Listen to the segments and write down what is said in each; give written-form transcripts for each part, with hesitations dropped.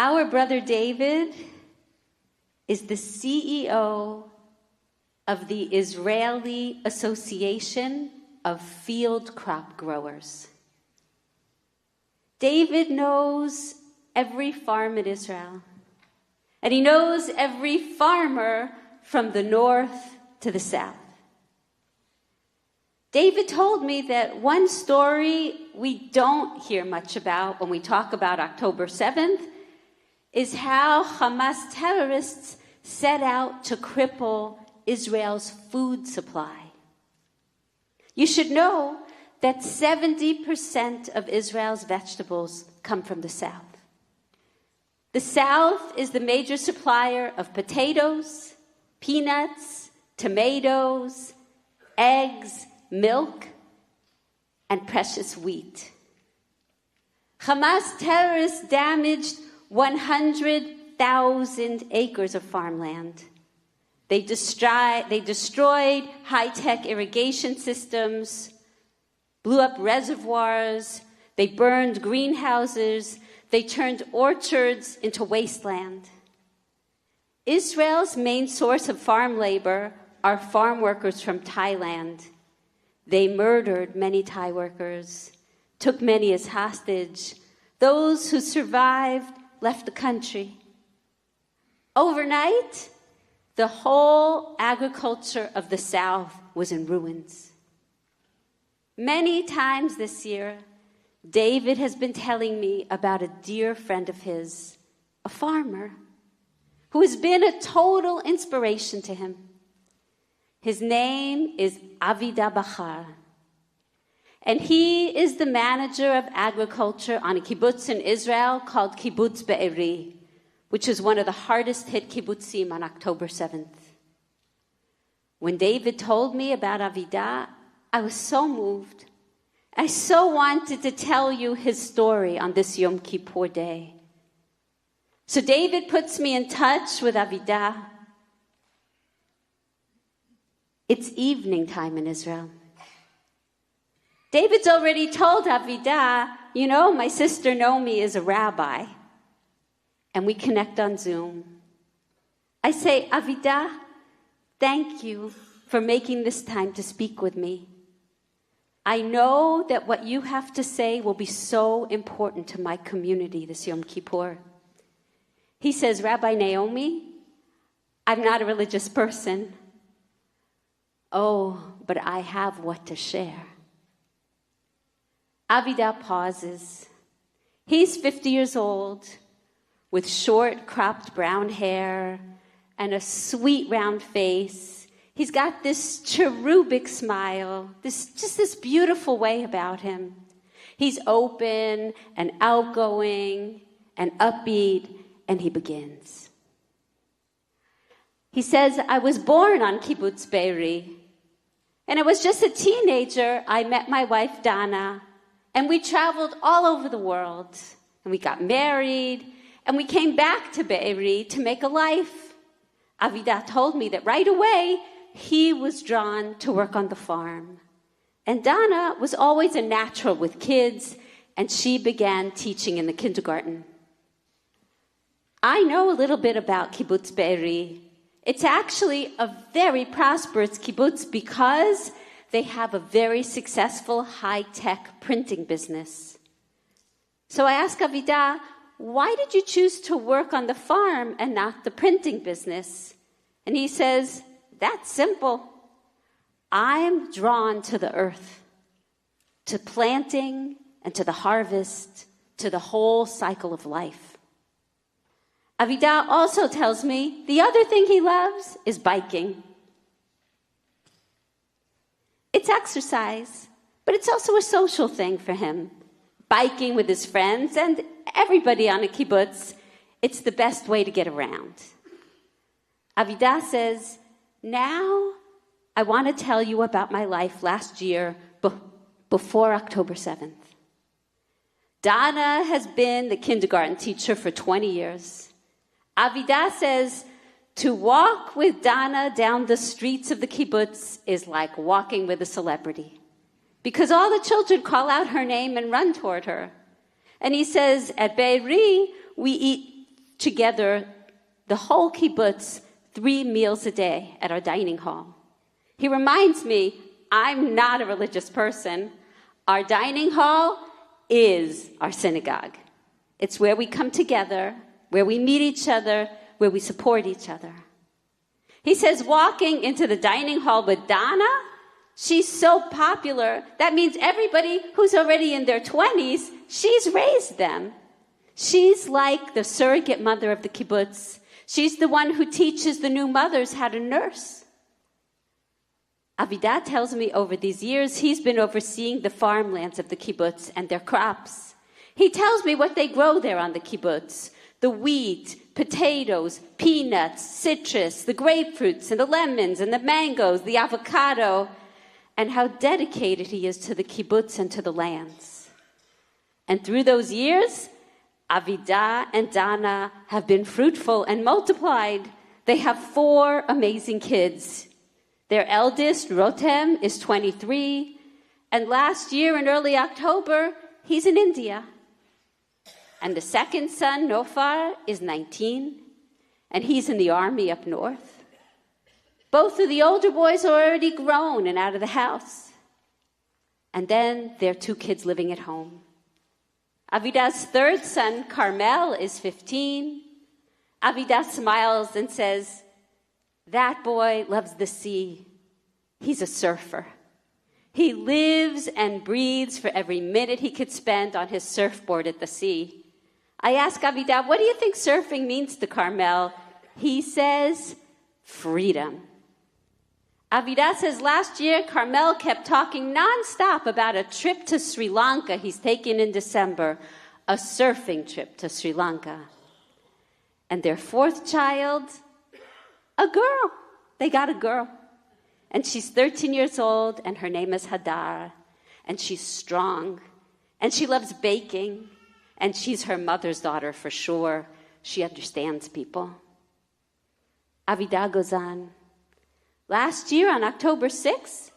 Our brother David is the CEO of the Israeli Association of Field Crop Growers. David knows every farm in Israel, and he knows every farmer from the north to the south. David told me that one story we don't hear much about when we talk about October 7th is how Hamas terrorists set out to cripple Israel's food supply. You should know that 70% of Israel's vegetables come from the south. The south is the major supplier of potatoes, peanuts, tomatoes, eggs, milk, and precious wheat. Hamas terrorists damaged 100,000 acres of farmland. They destroyed high-tech irrigation systems, blew up reservoirs, they burned greenhouses, they turned orchards into wasteland. Israel's main source of farm labor are farm workers from Thailand. They murdered many Thai workers, took many as hostage. Those who survived left the country. Overnight, the whole agriculture of the South was in ruins. Many times this year, David has been telling me about a dear friend of his, a farmer, who has been a total inspiration to him. His name is Avida Bachar, and he is the manager of agriculture on a kibbutz in Israel called Kibbutz Be'eri, which is one of the hardest hit kibbutzim on October 7th. When David told me about Avida, I was so moved. I so wanted to tell you his story on this Yom Kippur day. So David puts me in touch with Avida. It's evening time in Israel. David's already told Avida, you know, my sister Naomi is a rabbi. And we connect on Zoom. I say, Avida, thank you for making this time to speak with me. I know that what you have to say will be so important to my community this Yom Kippur. He says, Rabbi Naomi, I'm not a religious person. Oh, but I have what to share. Avida pauses. He's 50 years old, with short, cropped brown hair and a sweet, round face. He's got this cherubic smile, this beautiful way about him. He's open and outgoing and upbeat, and he begins. He says, I was born on Kibbutz Be'eri, and I was just a teenager. I met my wife, Dana, and we traveled all over the world, and we got married, and we came back to Be'eri to make a life. Avida told me that right away, he was drawn to work on the farm. And Dana was always a natural with kids, and she began teaching in the kindergarten. I know a little bit about Kibbutz Be'eri. It's actually a very prosperous kibbutz because they have a very successful high-tech printing business. So I asked Avida, why did you choose to work on the farm and not the printing business? And he says, that's simple. I'm drawn to the earth, to planting and to the harvest, to the whole cycle of life. Avida also tells me the other thing he loves is biking. It's exercise, but it's also a social thing for him. Biking with his friends and everybody on a kibbutz, it's the best way to get around. Avida says, now I want to tell you about my life last year before October 7th. Dana has been the kindergarten teacher for 20 years. Avida says, to walk with Dana down the streets of the kibbutz is like walking with a celebrity, because all the children call out her name and run toward her. And he says, at Be'eri, we eat together the whole kibbutz 3 meals a day at our dining hall. He reminds me, I'm not a religious person. Our dining hall is our synagogue. It's where we come together, where we meet each other, where we support each other. He says walking into the dining hall with Dana, she's so popular. That means everybody who's already in their 20s, she's raised them. She's like the surrogate mother of the kibbutz. She's the one who teaches the new mothers how to nurse. Avidah tells me over these years, he's been overseeing the farmlands of the kibbutz and their crops. He tells me what they grow there on the kibbutz. The wheat, potatoes, peanuts, citrus, the grapefruits and the lemons and the mangoes, the avocado, and how dedicated he is to the kibbutz and to the lands. And through those years, Avidah and Dana have been fruitful and multiplied. They have 4 amazing kids. Their eldest, Rotem, is 23, and last year in early October, he's in India. And the second son, Nofar, is 19, and he's in the army up north. Both of the older boys are already grown and out of the house. And then there are 2 kids living at home. Avidah's third son, Carmel, is 15. Avidah smiles and says, that boy loves the sea. He's a surfer. He lives and breathes for every minute he could spend on his surfboard at the sea. I ask Avidah, what do you think surfing means to Carmel? He says, freedom. Avidah says last year, Carmel kept talking nonstop about a trip to Sri Lanka he's taking in December, a surfing trip to Sri Lanka. And their 4th child, a girl. They got a girl. And she's 13 years old, and her name is Hadar. And she's strong. And she loves baking. And she's her mother's daughter for sure. She understands people. Avidah goes on. Last year on October 6th,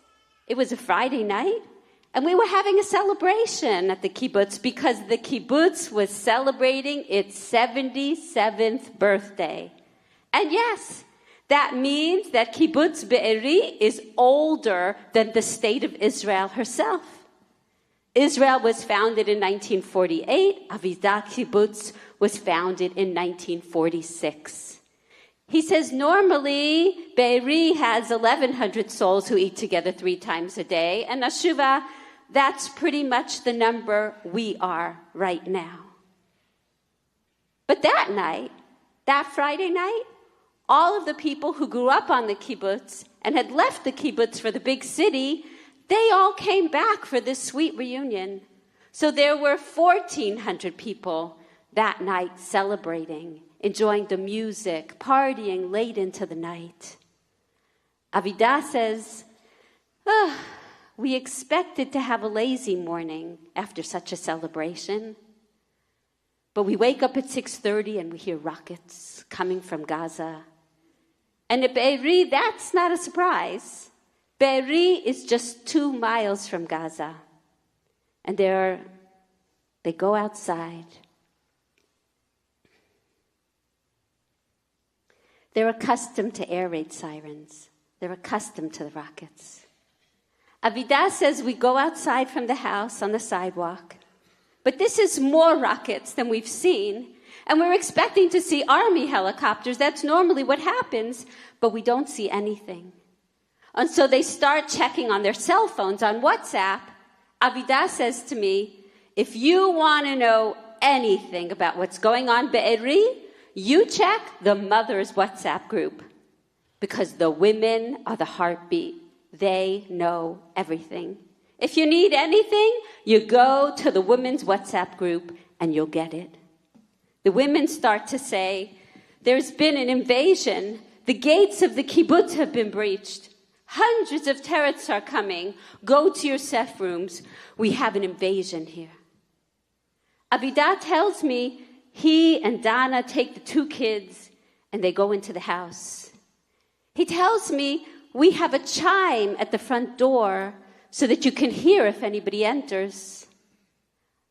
it was a Friday night, and we were having a celebration at the kibbutz because the kibbutz was celebrating its 77th birthday. And yes, that means that kibbutz Be'eri is older than the state of Israel herself. Israel was founded in 1948. Avidah kibbutz was founded in 1946. He says normally Be'eri has 1,100 souls who eat together 3 times a day. And Nashuva, that's pretty much the number we are right now. But that night, that Friday night, all of the people who grew up on the kibbutz and had left the kibbutz for the big city, they all came back for this sweet reunion. So there were 1,400 people that night celebrating, enjoying the music, partying late into the night. Avidah says, we expected to have a lazy morning after such a celebration. But we wake up at 6:30 and we hear rockets coming from Gaza. And at Be'eri, that's not a surprise. Be'eri is just 2 miles from Gaza. And they go outside. They're accustomed to air raid sirens. They're accustomed to the rockets. Avidah says we go outside from the house on the sidewalk. But this is more rockets than we've seen. And we're expecting to see army helicopters. That's normally what happens. But we don't see anything. And so they start checking on their cell phones on WhatsApp. Avidah says to me, if you want to know anything about what's going on Be'eri, you check the mother's WhatsApp group. Because the women are the heartbeat. They know everything. If you need anything, you go to the women's WhatsApp group and you'll get it. The women start to say, there's been an invasion. The gates of the kibbutz have been breached. Hundreds of terrorists are coming. Go to your safe rooms. We have an invasion here. Avidah tells me he and Dana take the 2 kids and they go into the house. He tells me we have a chime at the front door so that you can hear if anybody enters.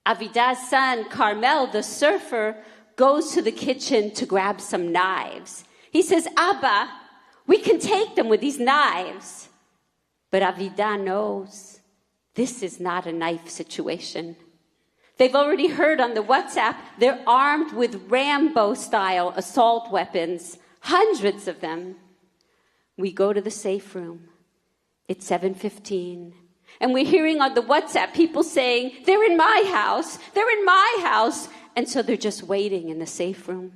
Avidah's son, Carmel, the surfer, goes to the kitchen to grab some knives. He says, Abba, we can take them with these knives. But Avida knows this is not a knife situation. They've already heard on the WhatsApp they're armed with Rambo-style assault weapons, hundreds of them. We go to the safe room. It's 7:15. And we're hearing on the WhatsApp people saying, they're in my house, they're in my house. And so they're just waiting in the safe room.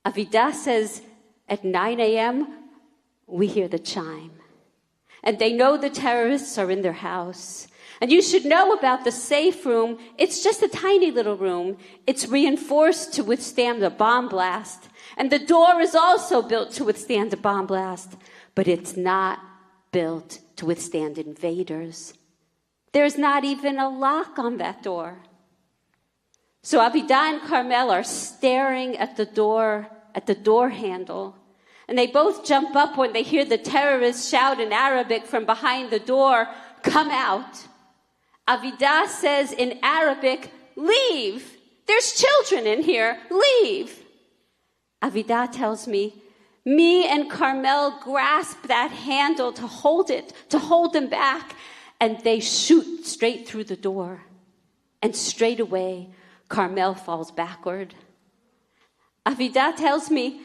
Avida says, at 9 a.m., we hear the chime. And they know the terrorists are in their house. And you should know about the safe room. It's just a tiny little room. It's reinforced to withstand a bomb blast. And the door is also built to withstand a bomb blast. But it's not built to withstand invaders. There's not even a lock on that door. So Avida and Carmel are staring at the door handle. And they both jump up when they hear the terrorists shout in Arabic from behind the door, come out. Avida says in Arabic, leave. There's children in here. Leave. Avida tells me and Carmel grasp that handle to hold it, to hold them back, and they shoot straight through the door. And straight away, Carmel falls backward. Avida tells me,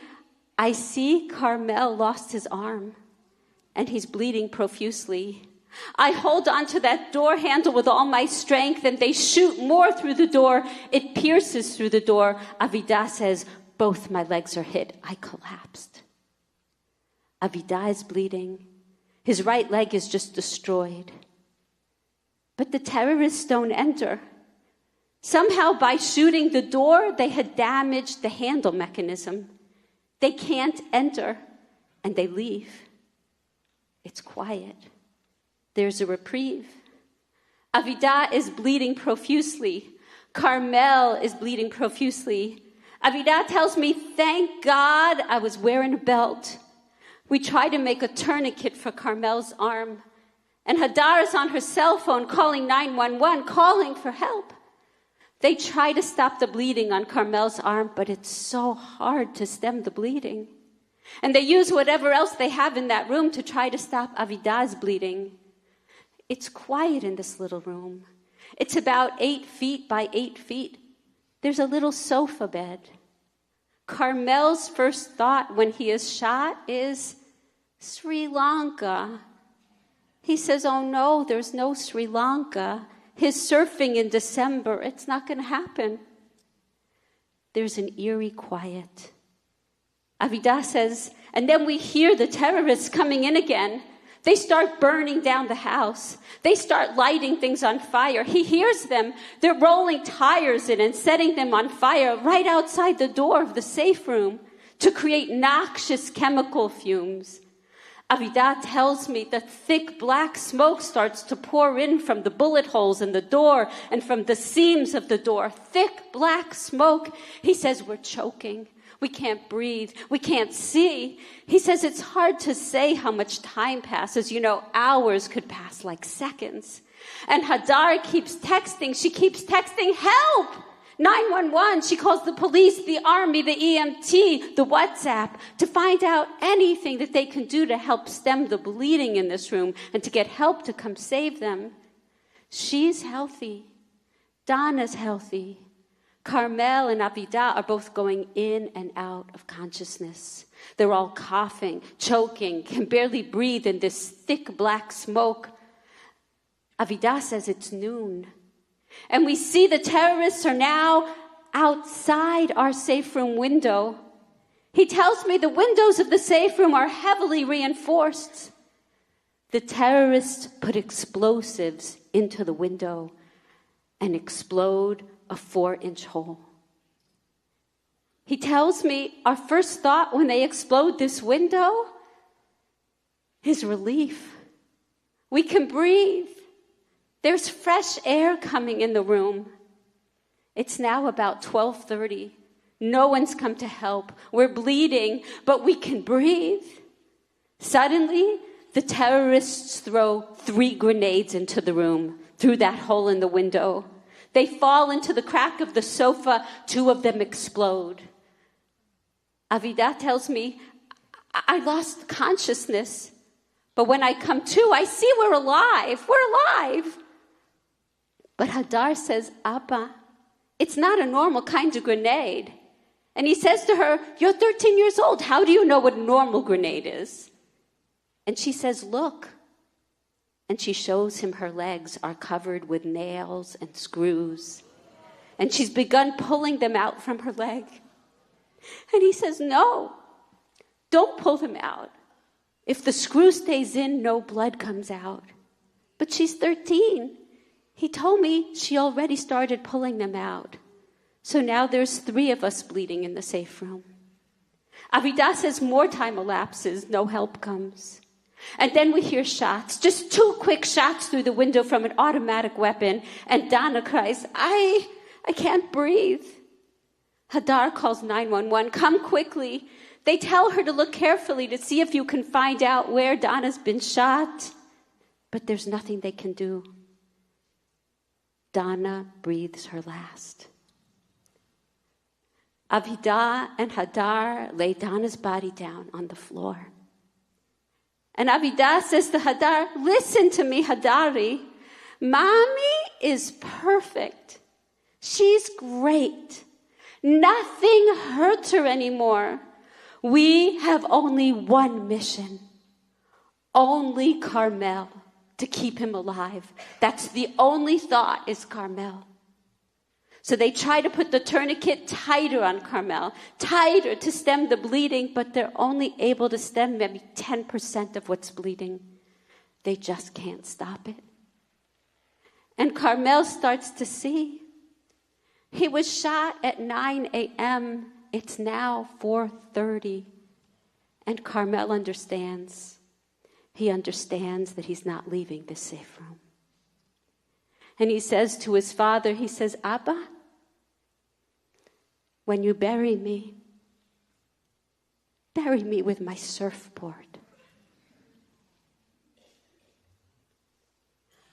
I see Carmel lost his arm, and he's bleeding profusely. I hold on to that door handle with all my strength, and they shoot more through the door. It pierces through the door. Avida says, both my legs are hit. I collapsed. Avida is bleeding. His right leg is just destroyed. But the terrorists don't enter. Somehow, by shooting the door, they had damaged the handle mechanism. They can't enter, and they leave. It's quiet. There's a reprieve. Avida is bleeding profusely. Carmel is bleeding profusely. Avida tells me, thank God I was wearing a belt. We try to make a tourniquet for Carmel's arm. And Hadar is on her cell phone calling 911, calling for help. They try to stop the bleeding on Carmel's arm, but it's so hard to stem the bleeding. And they use whatever else they have in that room to try to stop Avida's bleeding. It's quiet in this little room. It's about 8 feet by 8 feet. There's a little sofa bed. Carmel's first thought when he is shot is Sri Lanka. He says, oh no, there's no Sri Lanka. His surfing in December, it's not going to happen. There's an eerie quiet. Avida says, and then we hear the terrorists coming in again. They start burning down the house. They start lighting things on fire. He hears them. They're rolling tires in and setting them on fire right outside the door of the safe room to create noxious chemical fumes. Avida tells me that thick black smoke starts to pour in from the bullet holes in the door and from the seams of the door. Thick black smoke. He says, we're choking. We can't breathe. We can't see. He says it's hard to say how much time passes. You know, hours could pass like seconds. And Hadar keeps texting. She keeps texting, help! 911. She calls the police, the army, the EMT, the WhatsApp to find out anything that they can do to help stem the bleeding in this room and to get help to come save them. She's healthy. Donna's healthy. Carmel and Avida are both going in and out of consciousness. They're all coughing, choking, can barely breathe in this thick black smoke. Avida says it's noon. And we see the terrorists are now outside our safe room window. He tells me the windows of the safe room are heavily reinforced. The terrorists put explosives into the window and explode a 4-inch hole. He tells me our first thought when they explode this window is relief. We can breathe. There's fresh air coming in the room. It's now about 12:30. No one's come to help. We're bleeding, but we can breathe. Suddenly, the terrorists throw 3 grenades into the room through that hole in the window. They fall into the crack of the sofa. 2 of them explode. Avidah tells me, I lost consciousness. But when I come to, I see we're alive. We're alive. But Hadar says, Abba, it's not a normal kind of grenade. And he says to her, you're 13 years old. How do you know what a normal grenade is? And she says, look. And she shows him her legs are covered with nails and screws. And she's begun pulling them out from her leg. And he says, no, don't pull them out. If the screw stays in, no blood comes out. But she's 13. He told me she already started pulling them out. So now there's 3 of us bleeding in the safe room. Avidah says more time elapses, no help comes. And then we hear shots, just 2 quick shots through the window from an automatic weapon. And Dana cries, I can't breathe. Hadar calls 911, come quickly. They tell her to look carefully to see if you can find out where Dana's been shot. But there's nothing they can do. Dana breathes her last. Avidah and Hadar lay Dana's body down on the floor. And Avidah says to Hadar, listen to me, Hadari. Mommy is perfect. She's great. Nothing hurts her anymore. We have only one mission. Only Carmel, to keep him alive. That's the only thought, is Carmel. So they try to put the tourniquet tighter on Carmel, tighter to stem the bleeding, but they're only able to stem maybe 10% of what's bleeding. They just can't stop it. And Carmel starts to see. He was shot at 9 a.m. It's now 4:30. And Carmel understands. He understands that he's not leaving this safe room. And he says to his father, he says, Abba, when you bury me with my surfboard.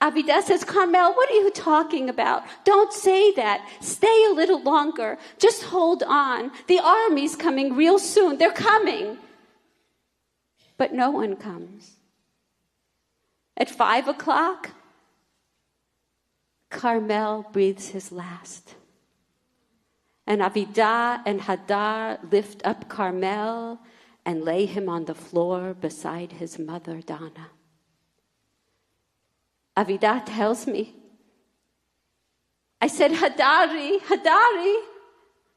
Avidah says, Carmel, what are you talking about? Don't say that. Stay a little longer. Just hold on. The army's coming real soon. They're coming. But no one comes. At 5 o'clock, Carmel breathes his last. And Avidah and Hadar lift up Carmel and lay him on the floor beside his mother, Dana. Avidah tells me, I said, Hadari,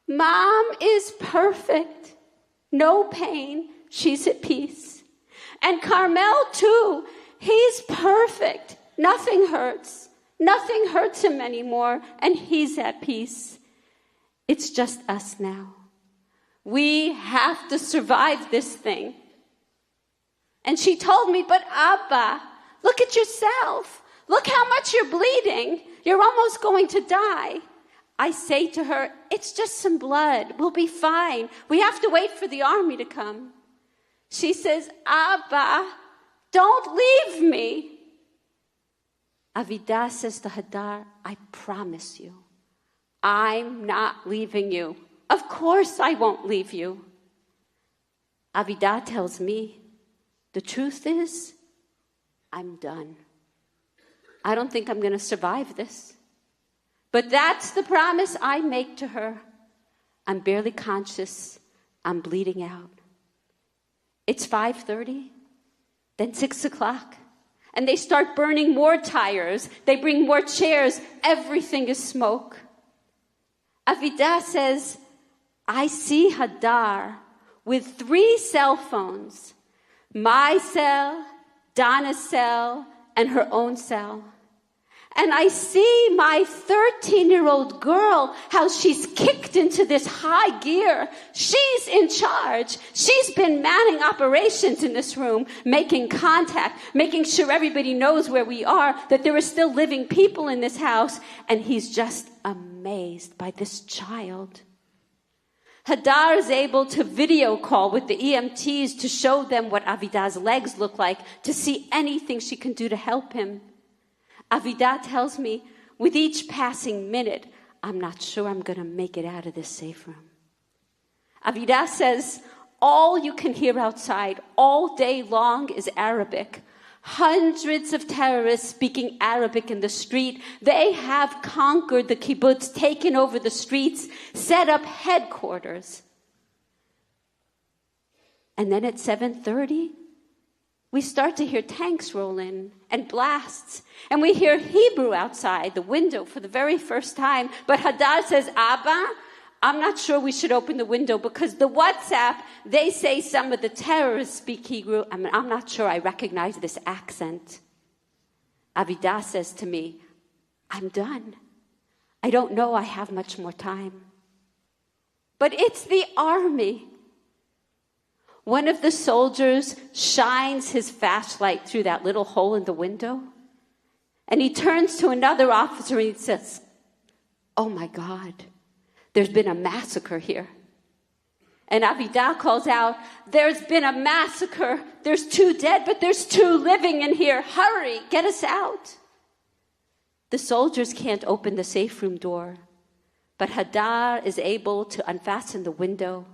Mom is perfect. No pain. She's at peace. And Carmel, too, he's perfect. Nothing hurts. Nothing hurts him anymore, and he's at peace. It's just us now. We have to survive this thing. And she told me, but Abba, look at yourself. Look how much you're bleeding. You're almost going to die. I say to her, it's just some blood. We'll be fine. We have to wait for the army to come. She says, Abba, don't leave me. Avidah says to Hadar, I promise you, I'm not leaving you. Of course I won't leave you. Avidah tells me, the truth is, I'm done. I don't think I'm going to survive this. But that's the promise I make to her. I'm barely conscious. I'm bleeding out. It's 5:30, then 6 o'clock. And they start burning more tires. They bring more chairs. Everything is smoke. Avidah says, I see Hadar with 3 cell phones. My cell, Donna's cell, and her own cell. And I see my 13-year-old girl, how she's kicked into this high gear. She's in charge. She's been manning operations in this room, making contact, making sure everybody knows where we are, that there are still living people in this house. And he's just amazed by this child. Hadar is able to video call with the EMTs to show them what Avidah's legs look like, to see anything she can do to help him. Avidah tells me, With each passing minute, I'm not sure I'm going to make it out of this safe room. Avidah says, all you can hear outside all day long is Arabic. Hundreds of terrorists speaking Arabic in the street. They have conquered the kibbutz, taken over the streets, set up headquarters. And then at 7:30, we start to hear tanks roll in and blasts. And we hear Hebrew outside the window for the very first time. But Hadar says, Abba, I'm not sure we should open the window because the WhatsApp, they say some of the terrorists speak Hebrew. I'm not sure I recognize this accent. Avidah says to me, I'm done. I don't know I have much more time. But it's the army. One of the soldiers shines his flashlight through that little hole in the window. And he turns to another officer and he says, oh my God, there's been a massacre here. And Avidah calls out, there's been a massacre. There's 2 dead, but there's 2 living in here. Hurry, get us out. The soldiers can't open the safe room door, but Hadar is able to unfasten the window.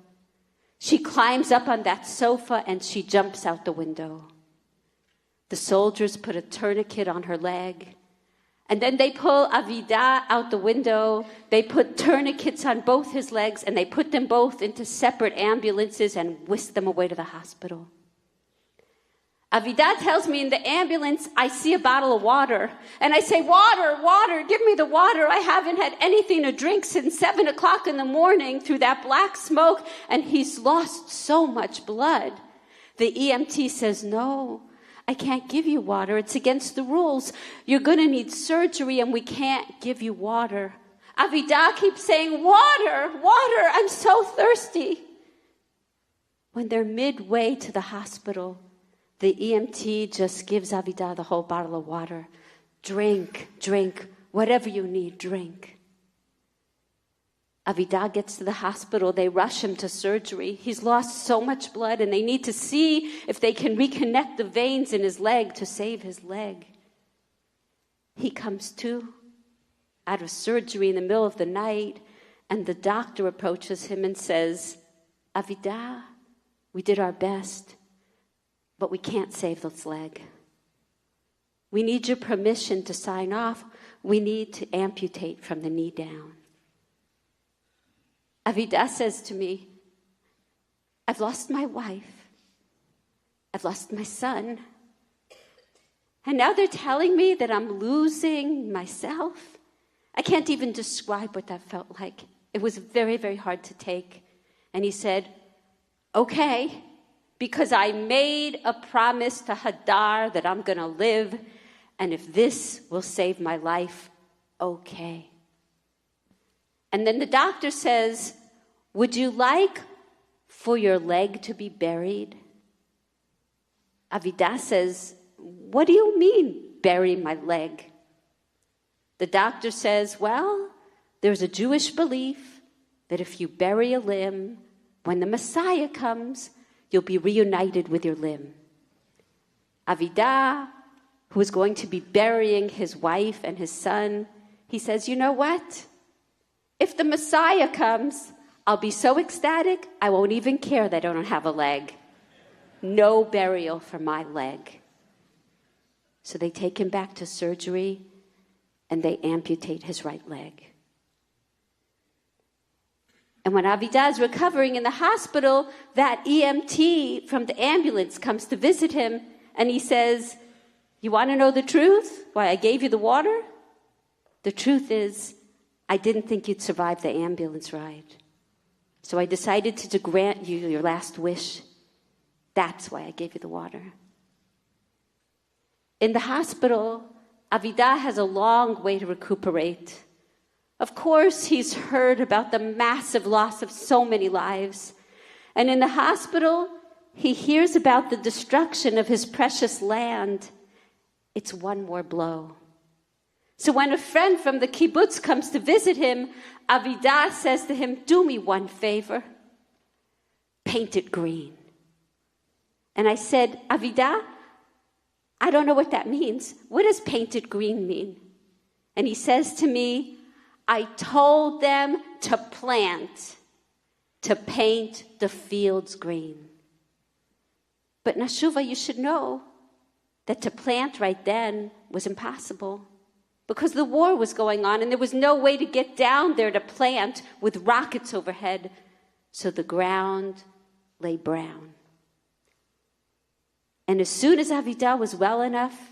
She climbs up on that sofa and she jumps out the window. The soldiers put a tourniquet on her leg. And then they pull Avidah out the window. They put tourniquets on both his legs and they put them both into separate ambulances and whisk them away to the hospital. Avidah tells me in the ambulance, I see a bottle of water. And I say, water, water, give me the water. I haven't had anything to drink since 7 o'clock in the morning through that black smoke. And he's lost so much blood. The EMT says, no, I can't give you water. It's against the rules. You're going to need surgery and we can't give you water. Avidah keeps saying, water, water, I'm so thirsty. When they're midway to the hospital, the EMT just gives Avidah the whole bottle of water. Drink, drink, whatever you need, drink. Avidah gets to the hospital. They rush him to surgery. He's lost so much blood, and they need to see if they can reconnect the veins in his leg to save his leg. He comes to out of surgery in the middle of the night, and the doctor approaches him and says, Avidah, we did our best, but we can't save this leg. We need your permission to sign off. We need to amputate from the knee down. Avidah says to me, I've lost my wife. I've lost my son. And now they're telling me that I'm losing myself. I can't even describe what that felt like. It was very, very hard to take. And he said, okay, because I made a promise to Hadar that I'm going to live, and if this will save my life, okay. And then the doctor says, would you like for your leg to be buried? Avidah says, what do you mean, bury my leg? The doctor says, well, there's a Jewish belief that if you bury a limb, when the Messiah comes, you'll be reunited with your limb. Avidah, who is going to be burying his wife and his son, he says, you know what? If the Messiah comes, I'll be so ecstatic, I won't even care that I don't have a leg. No burial for my leg. So they take him back to surgery, and they amputate his right leg. And when Avidah is recovering in the hospital, that EMT from the ambulance comes to visit him, and he says, you want to know the truth? Why I gave you the water? The truth is, I didn't think you'd survive the ambulance ride. So I decided to grant you your last wish. That's why I gave you the water. In the hospital, Avidah has a long way to recuperate. Of course, he's heard about the massive loss of so many lives. And in the hospital, he hears about the destruction of his precious land. It's one more blow. So when a friend from the kibbutz comes to visit him, Avidah says to him, do me one favor. Paint it green. And I said, Avidah, I don't know what that means. What does painted green mean? And he says to me, I told them to plant, to paint the fields green. But Nashuva, you should know that to plant right then was impossible because the war was going on and there was no way to get down there to plant with rockets overhead. So the ground lay brown. And as soon as Avidah was well enough,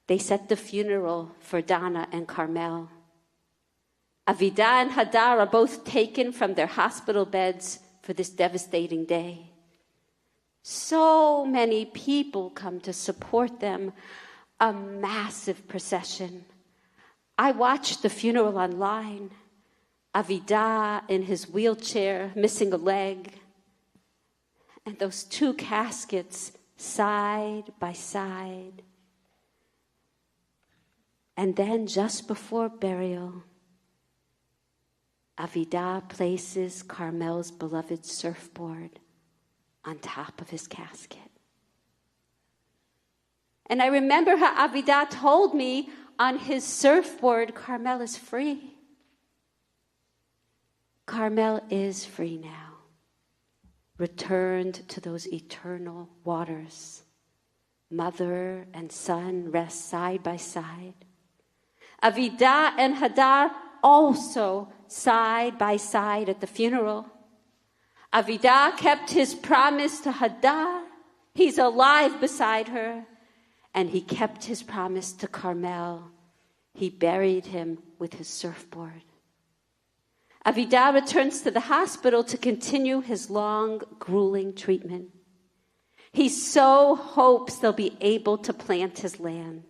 they set the funeral for Dana and Carmel. Avidah and Hadar are both taken from their hospital beds for this devastating day. So many people come to support them, a massive procession. I watched the funeral online. Avidah in his wheelchair, missing a leg, and those two caskets side by side. And then just before burial, Avidah places Carmel's beloved surfboard on top of his casket. And I remember how Avidah told me on his surfboard, Carmel is free. Carmel is free now, returned to those eternal waters. Mother and son rest side by side. Avidah and Hadar also side by side at the funeral. Avidah kept his promise to Hadar. He's alive beside her. And he kept his promise to Carmel. He buried him with his surfboard. Avidah returns to the hospital to continue his long, grueling treatment. He so hopes they'll be able to plant his land.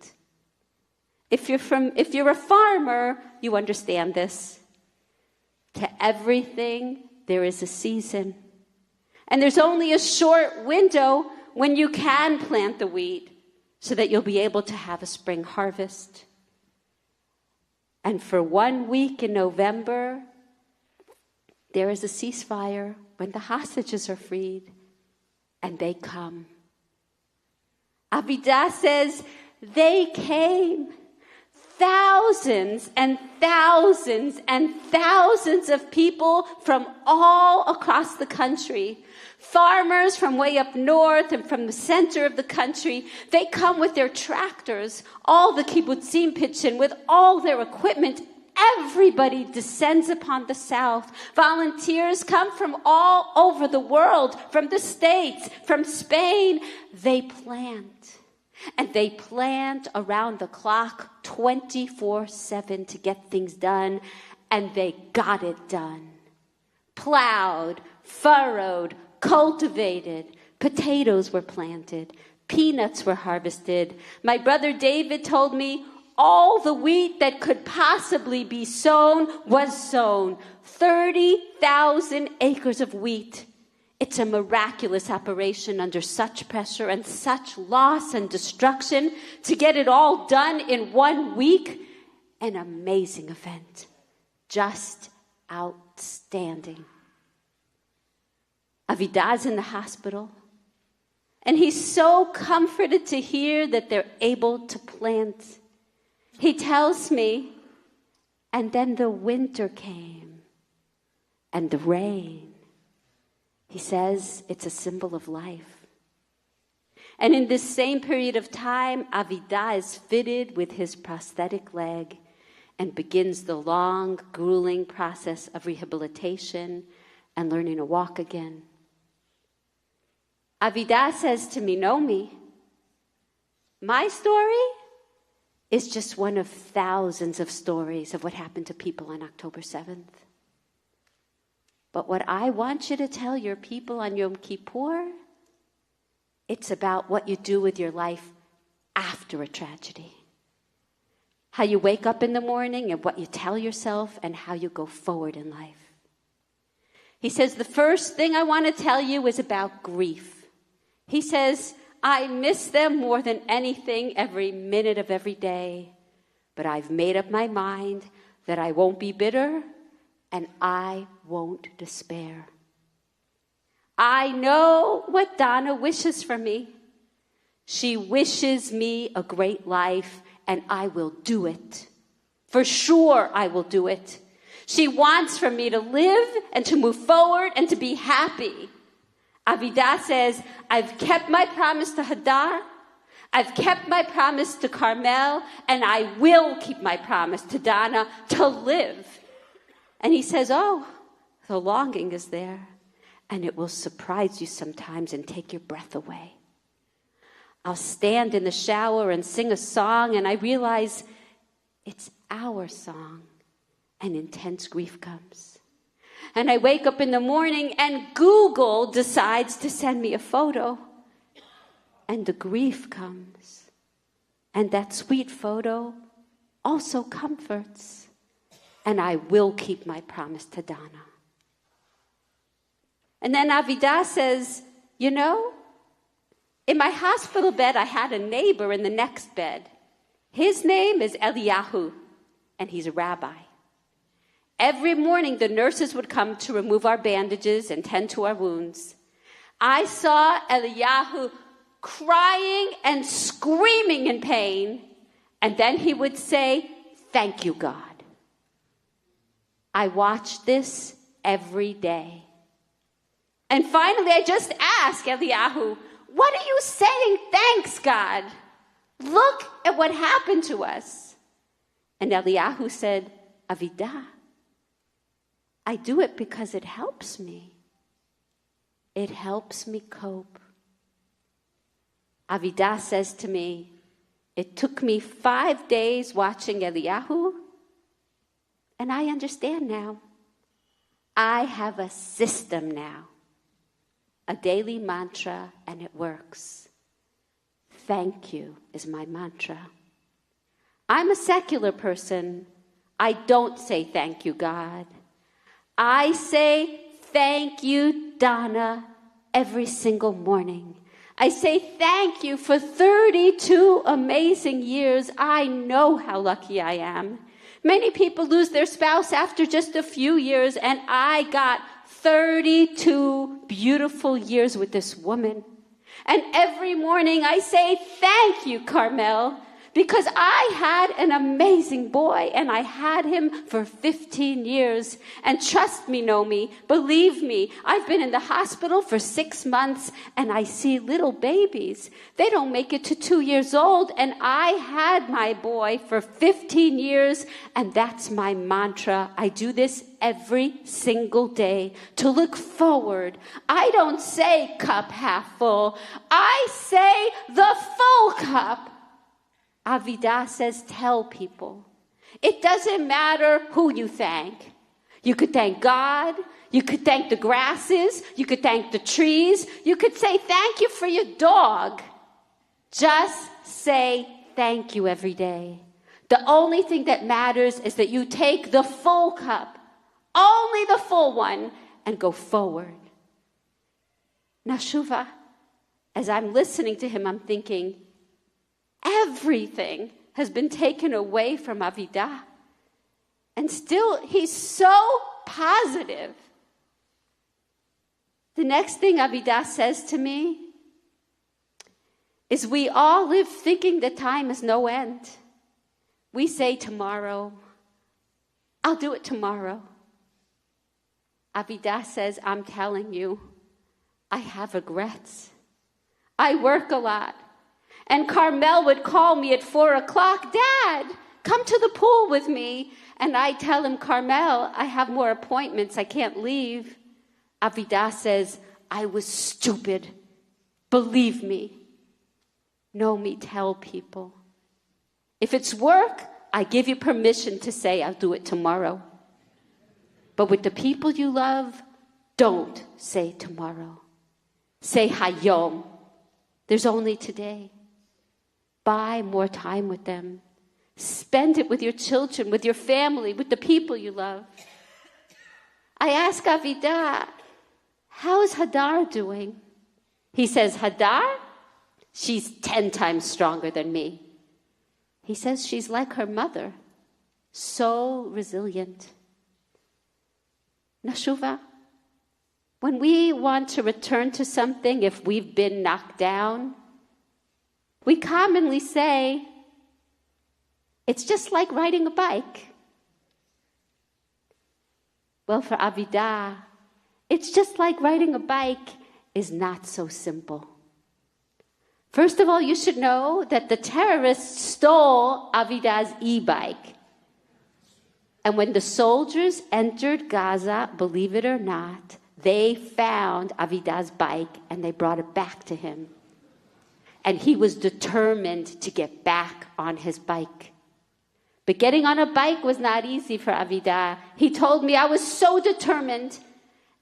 If you're a farmer, you understand this. To everything, there is a season. And there's only a short window when you can plant the wheat so that you'll be able to have a spring harvest. And for 1 week in November, there is a ceasefire when the hostages are freed, and they come. Avidah says, they came. Thousands and thousands and thousands of people from all across the country. Farmers from way up north and from the center of the country. They come with their tractors. All the kibbutzim pitch in with all their equipment. Everybody descends upon the south. Volunteers come from all over the world, from the States, from Spain. They plant. And they plant around the clock 24/7 to get things done. And they got it done. Plowed, furrowed, cultivated. Potatoes were planted. Peanuts were harvested. My brother David told me all the wheat that could possibly be sown was sown. 30,000 acres of wheat. It's a miraculous operation under such pressure and such loss and destruction to get it all done in 1 week. An amazing event. Just outstanding. Avidah's in the hospital, and he's so comforted to hear that they're able to plant. He tells me, and then the winter came, and the rain. He says it's a symbol of life. And in this same period of time, Avidah is fitted with his prosthetic leg and begins the long, grueling process of rehabilitation and learning to walk again. Avidah says to me, Naomi, my story is just one of thousands of stories of what happened to people on October 7th. But what I want you to tell your people on Yom Kippur, it's about what you do with your life after a tragedy. How you wake up in the morning and what you tell yourself and how you go forward in life. He says, the first thing I want to tell you is about grief. He says, I miss them more than anything every minute of every day. But I've made up my mind that I won't be bitter and I won't despair. I know what Donna wishes for me. She wishes me a great life, and I will do it. For sure I will do it. She wants for me to live and to move forward and to be happy. Avidah says, I've kept my promise to Hadar, I've kept my promise to Carmel, and I will keep my promise to Dana to live. And he says, oh, the longing is there, and it will surprise you sometimes and take your breath away. I'll stand in the shower and sing a song, and I realize it's our song, and intense grief comes. And I wake up in the morning, and Google decides to send me a photo, and the grief comes. And that sweet photo also comforts, and I will keep my promise to Dana. And then Avidah says, you know, in my hospital bed, I had a neighbor in the next bed. His name is Eliyahu, and he's a rabbi. Every morning, the nurses would come to remove our bandages and tend to our wounds. I saw Eliyahu crying and screaming in pain, and then he would say, thank you, God. I watched this every day. And finally, I just asked Eliyahu, what are you saying? Thanks, God. Look at what happened to us. And Eliyahu said, Avidah, I do it because it helps me. It helps me cope. Avidah says to me, it took me 5 days watching Eliyahu, and I understand now. I have a system now, a daily mantra, and it works. Thank you is my mantra. I'm a secular person. I don't say thank you, God. I say thank you, Dana, every single morning. I say thank you for 32 amazing years. I know how lucky I am. Many people lose their spouse after just a few years, and I got 32 beautiful years with this woman. And every morning I say thank you, Carmel, because I had an amazing boy, and I had him for 15 years. And trust me, Naomi, believe me, I've been in the hospital for 6 months, and I see little babies. They don't make it to 2 years old, and I had my boy for 15 years, and that's my mantra. I do this every single day to look forward. I don't say cup half full. I say the full cup. Avidah says, tell people. It doesn't matter who you thank. You could thank God. You could thank the grasses. You could thank the trees. You could say thank you for your dog. Just say thank you every day. The only thing that matters is that you take the full cup, only the full one, and go forward. Nashuva, as I'm listening to him, I'm thinking, everything has been taken away from Avidah. And still, he's so positive. The next thing Avidah says to me is we all live thinking that time is no end. We say tomorrow, I'll do it tomorrow. Avidah says, I'm telling you, I have regrets. I work a lot. And Carmel would call me at 4 o'clock, Dad, come to the pool with me. And I tell him, Carmel, I have more appointments. I can't leave. Avidah says, I was stupid. Believe me. Naomi, tell people. If it's work, I give you permission to say I'll do it tomorrow. But with the people you love, don't say tomorrow. Say hayom. There's only today. Buy more time with them. Spend it with your children, with your family, with the people you love. I ask Avidah, how is Hadar doing? He says, Hadar? She's 10 times stronger than me. He says she's like her mother, so resilient. Nashuva, when we want to return to something, if we've been knocked down, we commonly say, It's just like riding a bike. Well, for Avidah, it's just like riding a bike is not so simple. First of all, you should know that the terrorists stole Avidah's e-bike. And when the soldiers entered Gaza, believe it or not, they found Avidah's bike and they brought it back to him. And he was determined to get back on his bike. But getting on a bike was not easy for Avidah. He told me, I was so determined.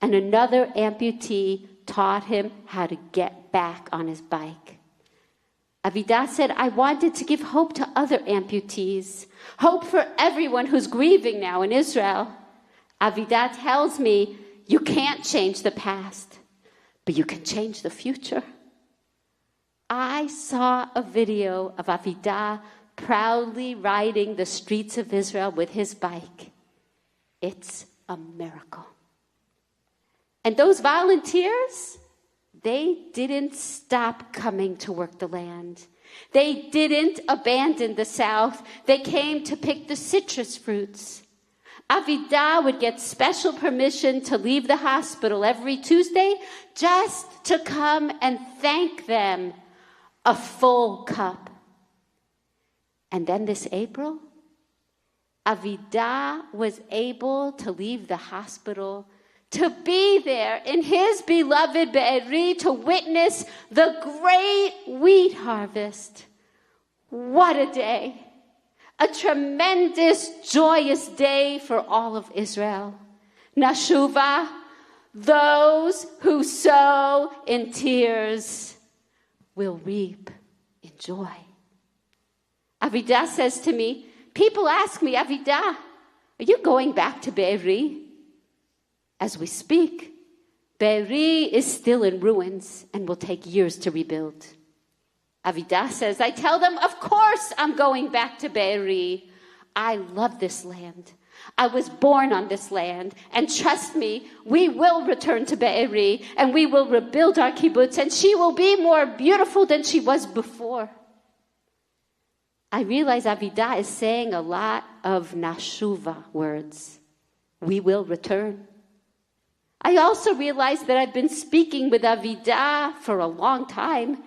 And another amputee taught him how to get back on his bike. Avidah said, I wanted to give hope to other amputees, hope for everyone who's grieving now in Israel. Avidah tells me, you can't change the past, but you can change the future. I saw a video of Avidah proudly riding the streets of Israel with his bike. It's a miracle. And those volunteers, they didn't stop coming to work the land. They didn't abandon the South. They came to pick the citrus fruits. Avidah would get special permission to leave the hospital every Tuesday just to come and thank them. A full cup. And then this April, Avidah was able to leave the hospital to be there in his beloved Be'eri to witness the great wheat harvest. What a day. A tremendous, joyous day for all of Israel. Nashuva, those who sow in tears will reap in joy. Avidah says to me, people ask me, Avidah, are you going back to Be'eri? As we speak, Be'eri is still in ruins and will take years to rebuild. Avidah says, I tell them, of course I'm going back to Be'eri. I love this land. I was born on this land. And trust me, we will return to Be'eri and we will rebuild our kibbutz and she will be more beautiful than she was before. I realize Avidah is saying a lot of Nashuva words. We will return. I also realize that I've been speaking with Avidah for a long time.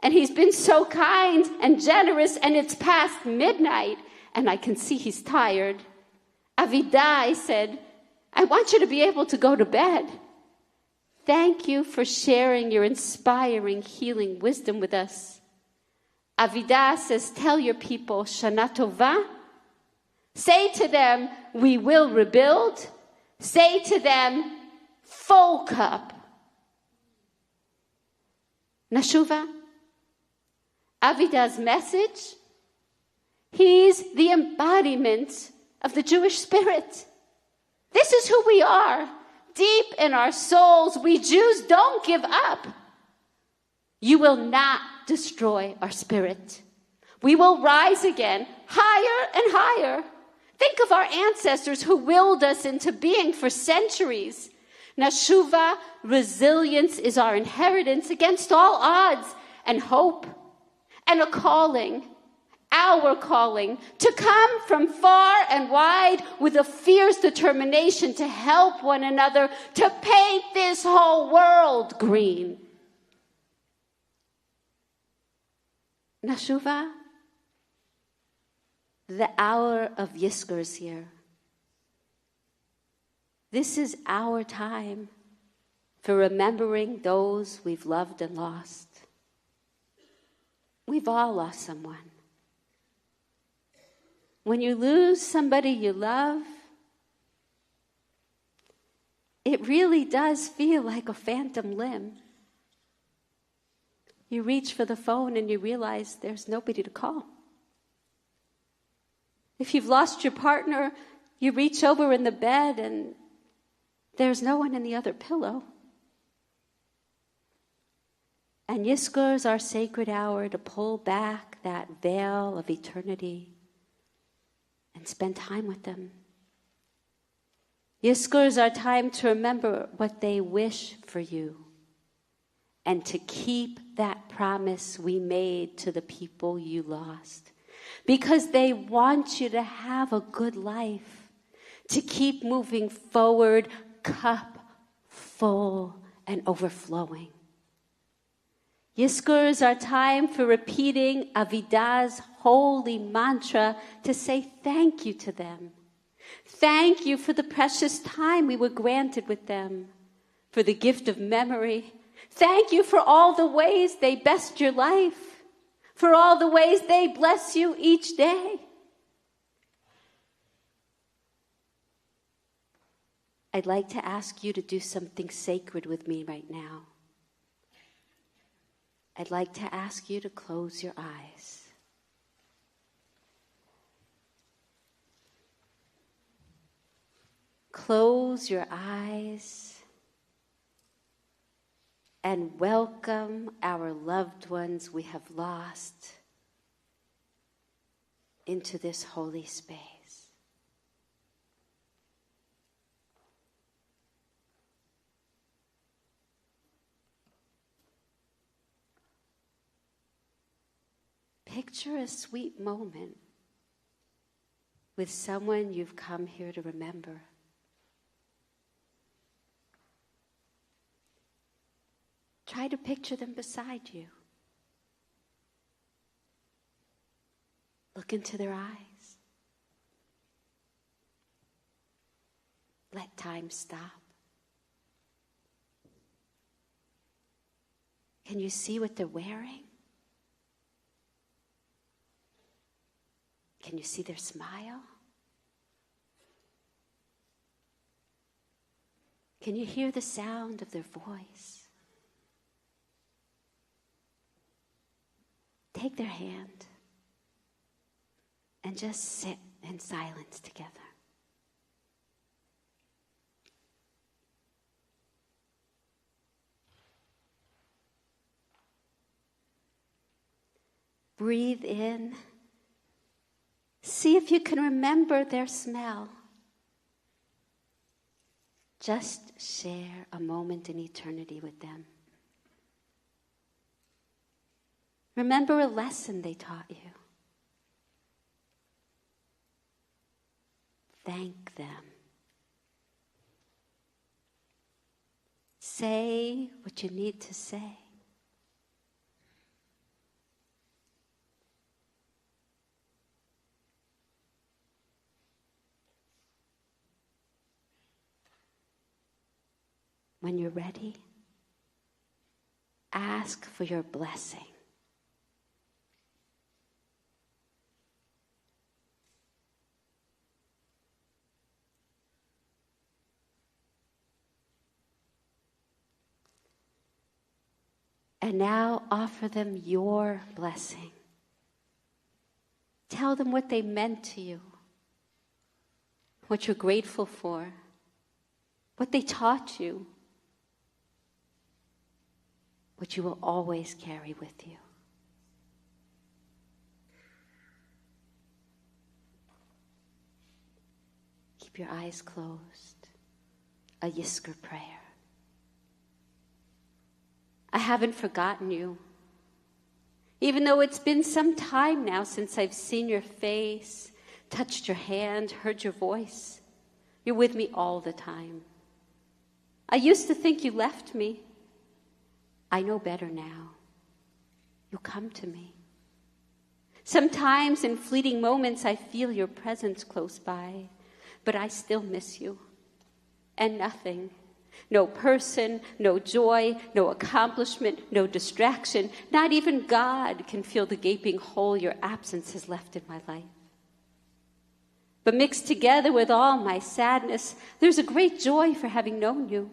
And he's been so kind and generous, and it's past midnight, and I can see he's tired. Avidah, I said, I want you to be able to go to bed. Thank you for sharing your inspiring, healing wisdom with us. Avidah says, tell your people, Shana Tova. Say to them, we will rebuild. Say to them, full cup. Nashuva. Avidah's message, he's the embodiment of the Jewish spirit. This is who we are. Deep in our souls, we Jews don't give up. You will not destroy our spirit. We will rise again, higher and higher. Think of our ancestors who willed us into being for centuries. Nashuva, resilience is our inheritance against all odds, and hope. And a calling, our calling, to come from far and wide with a fierce determination to help one another, to paint this whole world green. Nashuva, the hour of Yizkor is here. This is our time for remembering those we've loved and lost. We've all lost someone. When you lose somebody you love, it really does feel like a phantom limb. You reach for the phone and you realize there's nobody to call. If you've lost your partner, you reach over in the bed and there's no one in the other pillow. And Yizkor is our sacred hour to pull back that veil of eternity and spend time with them. Yizkor is our time to remember what they wish for you and to keep that promise we made to the people you lost. because they want you to have a good life, to keep moving forward, cup full and overflowing. Yizkor is our time for repeating Avida's holy mantra to say thank you to them. Thank you for the precious time we were granted with them, for the gift of memory. Thank you for all the ways they blessed your life, for all the ways they bless you each day. I'd like to ask you to do something sacred with me right now. I'd like to ask you to close your eyes. Close your eyes and welcome our loved ones we have lost into this holy space. Picture a sweet moment with someone you've come here to remember. Try to picture them beside you. Look into their eyes. Let time stop. Can you see what they're wearing? Can you see their smile? Can you hear the sound of their voice? Take their hand and just sit in silence together. Breathe in. See if you can remember their smell. Just share a moment in eternity with them. Remember a lesson they taught you. Thank them. Say what you need to say. When you're ready, ask for your blessing. And now offer them your blessing. Tell them what they meant to you, what you're grateful for, what they taught you, what you will always carry with you. Keep your eyes closed. A Yizkor prayer. I haven't forgotten you. Even though it's been some time now since I've seen your face, touched your hand, heard your voice, you're with me all the time. I used to think you left me. I know better now. You come to me. Sometimes in fleeting moments I feel your presence close by, but I still miss you. And nothing, no person, no joy, no accomplishment, no distraction, not even God can fill the gaping hole your absence has left in my life. But mixed together with all my sadness, there's a great joy for having known you.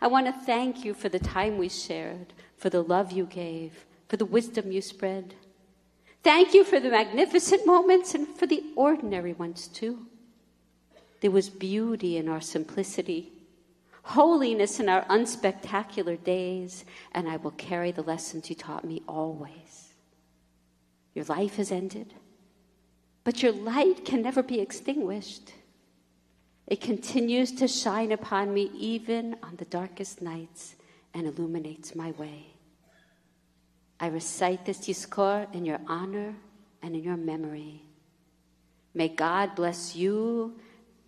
I want to thank you for the time we shared, for the love you gave, for the wisdom you spread. Thank you for the magnificent moments and for the ordinary ones too. There was beauty in our simplicity, holiness in our unspectacular days, and I will carry the lessons you taught me always. Your life has ended, but your light can never be extinguished. It continues to shine upon me even on the darkest nights and illuminates my way. I recite this Yizkor in your honor and in your memory. May God bless you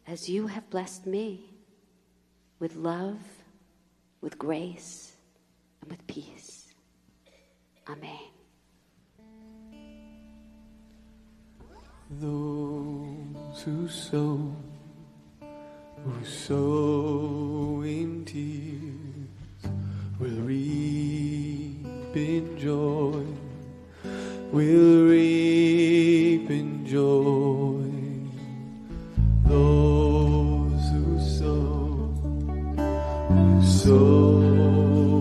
as you have blessed me, with love, with grace, and with peace. Amen. Those who sow in tears will reap in joy, will reap in joy. Those who sow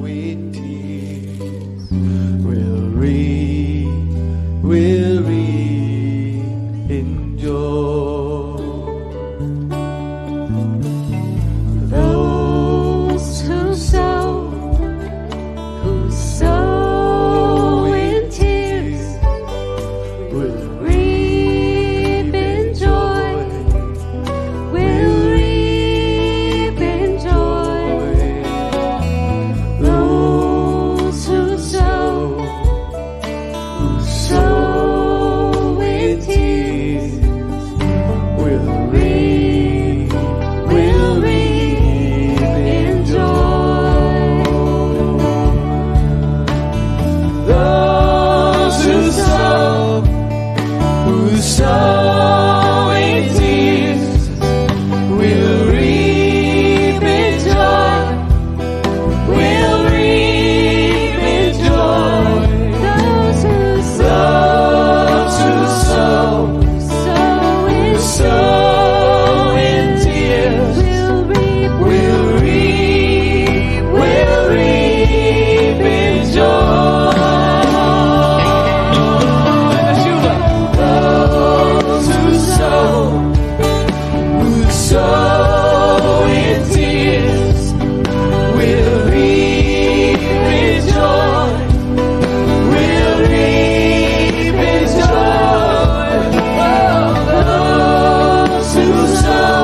in tears will reap in joy. Those who sow in tears will reap in joy, will reap in joy. Those who sow in tears will reap in joy. Those who sow in tears will reap in joy, will reap in joy. Those who sow in tears will reap in joy. Nashuva. Those who sow in tears will reap in joy, will reap in joy. Those who sow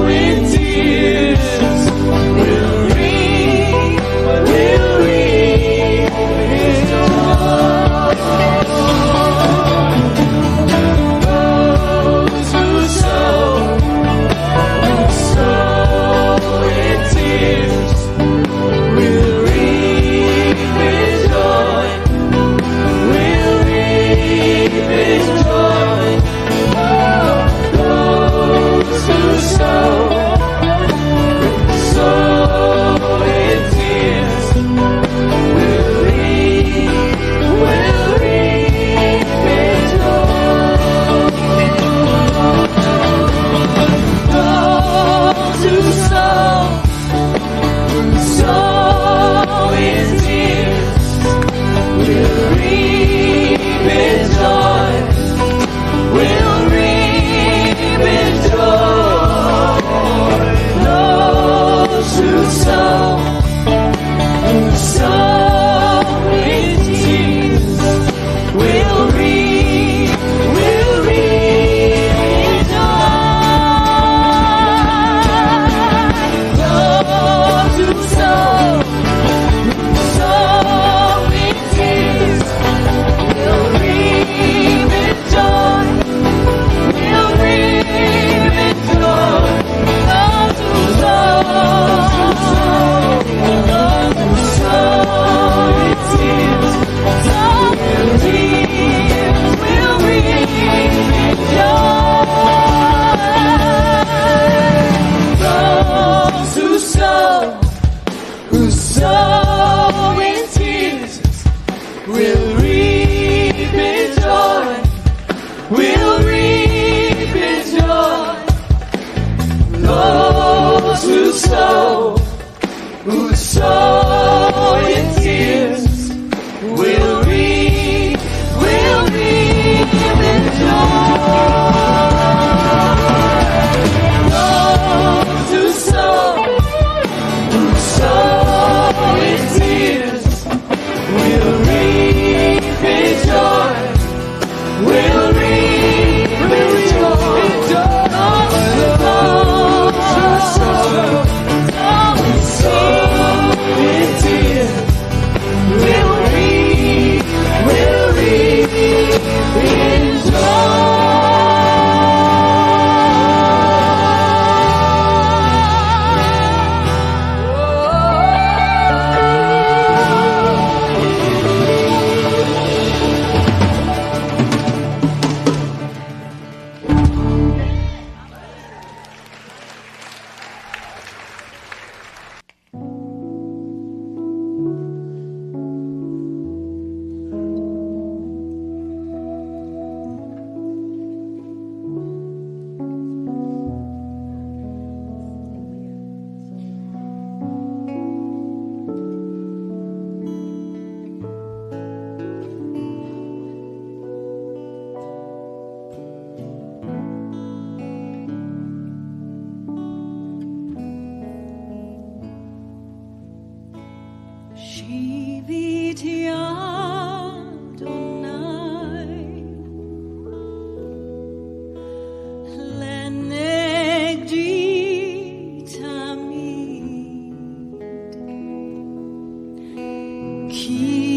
in tears will reap in joy. Those who sow in tears will reap in joy, will reap in joy. Those who sow in tears will reap in joy. Those who sow in tears will reap in joy, will reap in joy. Those who sow in tears will reap in joy. Those who sow in tears will reap in joy, will reap in joy. Those who sow in tears will reap in joy. Those who sow in tears will reap in joy, will reap in joy. Those who sow in tears will reap in joy. Those who sow in He